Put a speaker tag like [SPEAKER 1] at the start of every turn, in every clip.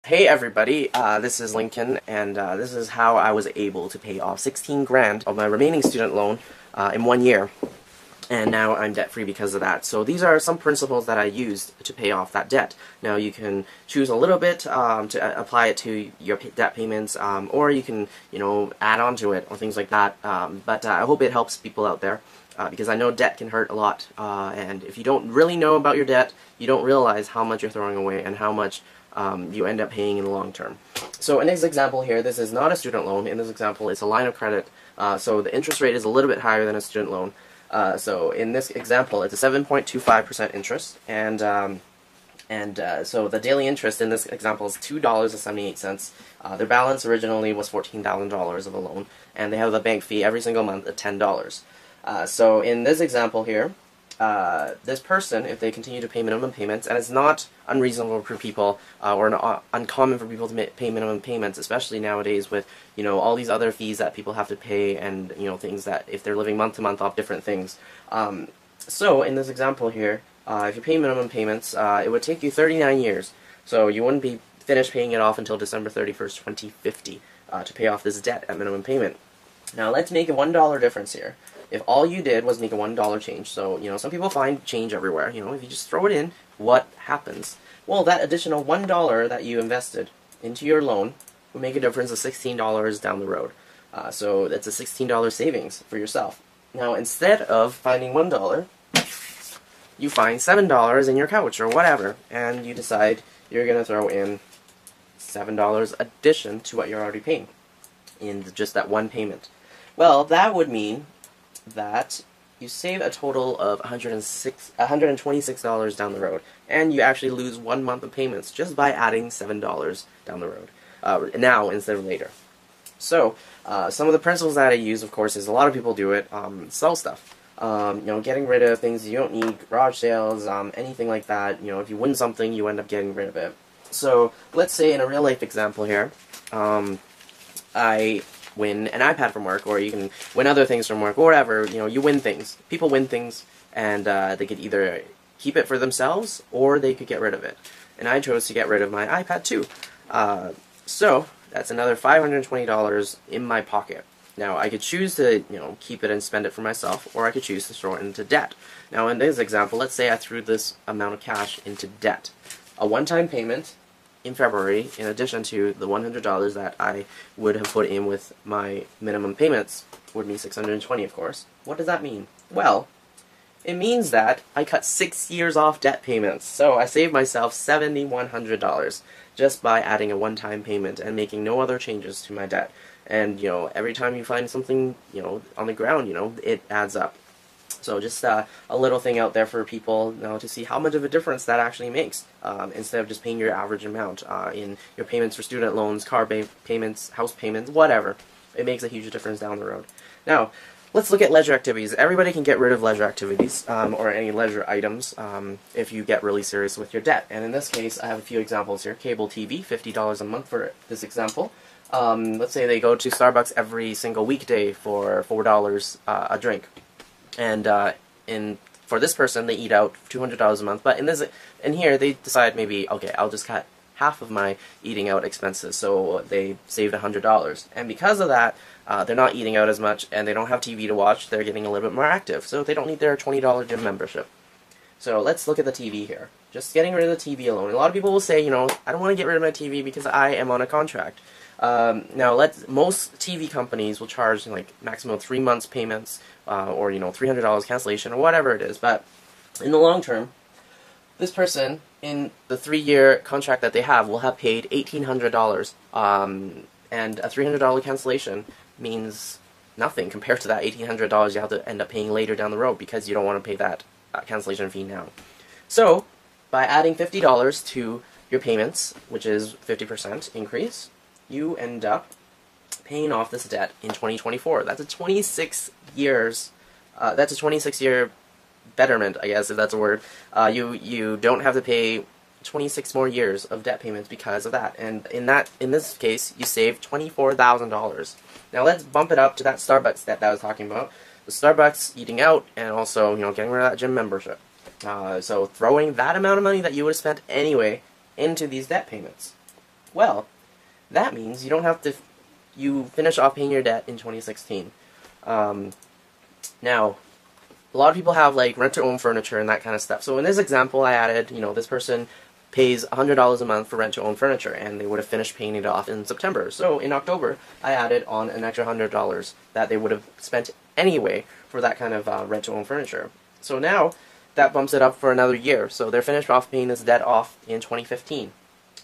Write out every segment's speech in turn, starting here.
[SPEAKER 1] Hey everybody, this is Lincoln, and this is how I was able to pay off 16 grand of my remaining student loan in 1 year, and now I'm debt-free because of that. So these are some principles that I used to pay off that debt. Now you can choose a little bit to apply it to your debt payments, or you can, add on to it or things like that. But I hope it helps people out there. Because I know debt can hurt a lot, and if you don't really know about your debt, you don't realize how much you're throwing away and how much you end up paying in the long term. So in this example here, this is not a student loan. In this example, it's a line of credit, so the interest rate is a little bit higher than a student loan. So in this example, it's a 7.25% interest, and so the daily interest in this example is $2.78. Their balance originally was $14,000 of a loan, and they have a bank fee every single month at $10. So in this example here, this person, if they continue to pay minimum payments, and it's not unreasonable for people, or uncommon for people to pay minimum payments, especially nowadays with, all these other fees that people have to pay, and, things that, if they're living month to month off different things. So in this example here, if you pay minimum payments, it would take you 39 years, so you wouldn't be finished paying it off until December 31st, 2050, to pay off this debt at minimum payment. Now let's make a $1 difference here. If all you did was make a $1 change, so, some people find change everywhere, if you just throw it in, what happens? Well, that additional $1 that you invested into your loan would make a difference of $16 down the road. So that's a $16 savings for yourself. Now, instead of finding $1, you find $7 in your couch or whatever, and you decide you're going to throw in $7 addition to what you're already paying in just that one payment. Well, that would mean that you save a total of $126 down the road, and you actually lose 1 month of payments just by adding $7 down the road, now instead of later. So, some of the principles that I use, of course, is a lot of people do it, sell stuff. Getting rid of things you don't need, garage sales, anything like that. If you win something, you end up getting rid of it. So, let's say in a real life example here, I win an iPad from work, or you can win other things from work, or whatever. You win things. People win things, and they could either keep it for themselves, or they could get rid of it. And I chose to get rid of my iPad too. So that's another $520 in my pocket. Now I could choose to, keep it and spend it for myself, or I could choose to throw it into debt. Now in this example, let's say I threw this amount of cash into debt. A one-time payment in February, in addition to the $100 that I would have put in with my minimum payments, would be $620, of course. What does that mean? Well, it means that I cut 6 years off debt payments, so I saved myself $7,100 just by adding a one-time payment and making no other changes to my debt. And, every time you find something, on the ground, it adds up. So just a little thing out there for people to see how much of a difference that actually makes, instead of just paying your average amount in your payments for student loans, car payments, house payments, whatever. It makes a huge difference down the road. Now, let's look at leisure activities. Everybody can get rid of leisure activities, or any leisure items, if you get really serious with your debt. And in this case, I have a few examples here. Cable TV, $50 a month for this example. Let's say they go to Starbucks every single weekday for $4 a drink. And for this person, they eat out $200 a month. But in here, they decide maybe, okay, I'll just cut half of my eating out expenses, so they saved $100. And because of that, they're not eating out as much, and they don't have TV to watch. They're getting a little bit more active, so they don't need their $20 gym membership. So let's look at the TV here. Just getting rid of the TV alone. A lot of people will say, I don't want to get rid of my TV because I am on a contract. Now, most TV companies will charge like maximum 3 months payments, or $300 cancellation, or whatever it is. But in the long term, this person in the 3-year contract that they have will have paid $1,800, and a $300 cancellation means nothing compared to that $1,800 you have to end up paying later down the road because you don't want to pay that cancellation fee now. So, by adding $50 to your payments, which is 50% increase, you end up paying off this debt in 2024. That's a 26 years. That's a 26-year betterment, I guess, if that's a word. You don't have to pay 26 more years of debt payments because of that. And in this case, you save $24,000. Now let's bump it up to that Starbucks debt that I was talking about. The Starbucks eating out, and also getting rid of that gym membership. So throwing that amount of money that you would have spent anyway into these debt payments. Well, that means you don't have to, you finish off paying your debt in 2016. Now, a lot of people have like rent-to-own furniture and that kind of stuff. So in this example, I added, this person pays $100 a month for rent-to-own furniture, and they would have finished paying it off in September. So in October, I added on an extra $100 that they would have spent anyway for that kind of rent-to-own furniture. So now, that bumps it up for another year. So they're finished off paying this debt off in 2015.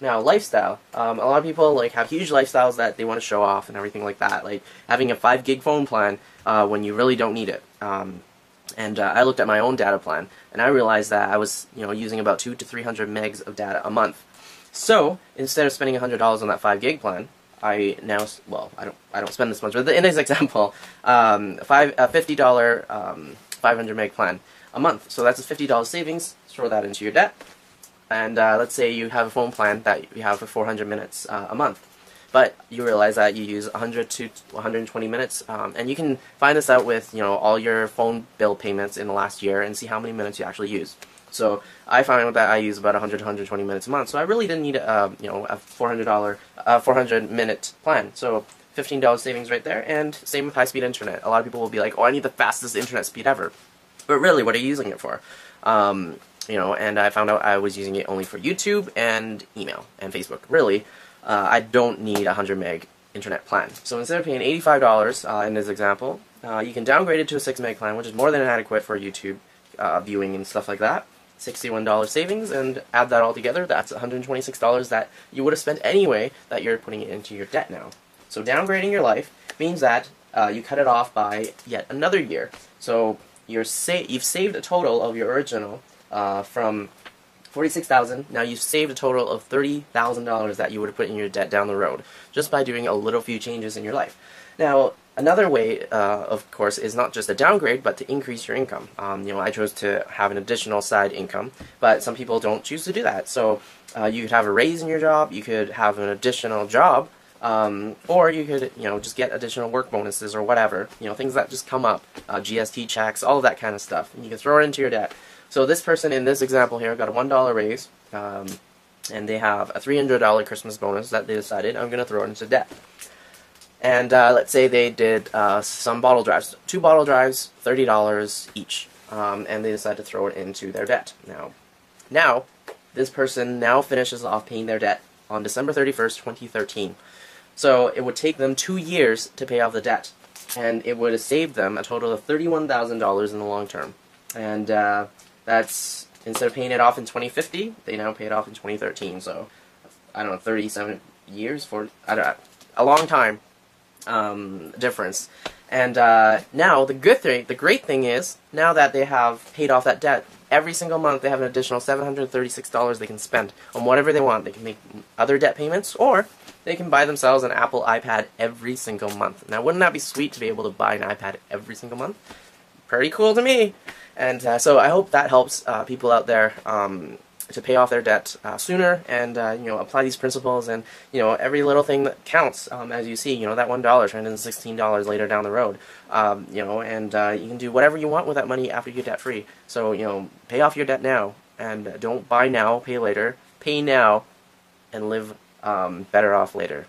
[SPEAKER 1] Now, lifestyle. A lot of people like have huge lifestyles that they want to show off and everything like that, like having a 5 gig phone plan when you really don't need it. I looked at my own data plan, and I realized that I was, using about 200 to 300 megs of data a month. So instead of spending $100 on that 5 gig plan, I now, well, I don't spend this much, but in this example, $50 500 meg plan a month. So that's a $50 savings. Throw that into your debt. And let's say you have a phone plan that you have for 400 minutes a month, but you realize that you use 100 to 120 minutes, and you can find this out with all your phone bill payments in the last year and see how many minutes you actually use. So I found that I use about 100 to 120 minutes a month, so I really didn't need a $400 minute plan. So $15 savings right there, and same with high-speed internet. A lot of people will be like, oh, I need the fastest internet speed ever, but really, what are you using it for? And I found out I was using it only for YouTube and email and Facebook. Really, I don't need a 100 meg internet plan. So instead of paying $85 in this example, you can downgrade it to a 6 meg plan, which is more than adequate for YouTube viewing and stuff like that. $61 savings, and add that all together, that's $126 that you would have spent anyway that you're putting it into your debt now. So downgrading your life means that you cut it off by yet another year. So you've saved a total of your original from $46,000. Now you've saved a total of $30,000 that you would have put in your debt down the road just by doing a little few changes in your life. Now, another way, of course, is not just a downgrade, but to increase your income. I chose to have an additional side income, but some people don't choose to do that. So you could have a raise in your job, you could have an additional job, or you could, just get additional work bonuses or whatever, things that just come up, GST checks, all of that kind of stuff, and you can throw it into your debt. So this person in this example here got a $1 raise, and they have a $300 Christmas bonus that they decided, I'm going to throw it into debt. And let's say they did some bottle drives, 2 bottle drives, $30 each, and they decided to throw it into their debt. Now, this person now finishes off paying their debt on December 31st, 2013. So it would take them 2 years to pay off the debt, and it would have saved them a total of $31,000 in the long term. And that's, instead of paying it off in 2050, they now pay it off in 2013. So, I don't know, 37 years for, a long time difference. And now the great thing is, now that they have paid off that debt, every single month they have an additional $736 they can spend on whatever they want. They can make other debt payments, or they can buy themselves an Apple iPad every single month. Now, wouldn't that be sweet to be able to buy an iPad every single month? Pretty cool to me. And so I hope that helps people out there to pay off their debt sooner, and apply these principles, and every little thing that counts. As you see, that $1 turned into $16 later down the road. And you can do whatever you want with that money after you're debt free. So pay off your debt now, and don't buy now, pay later. Pay now, and live better off later.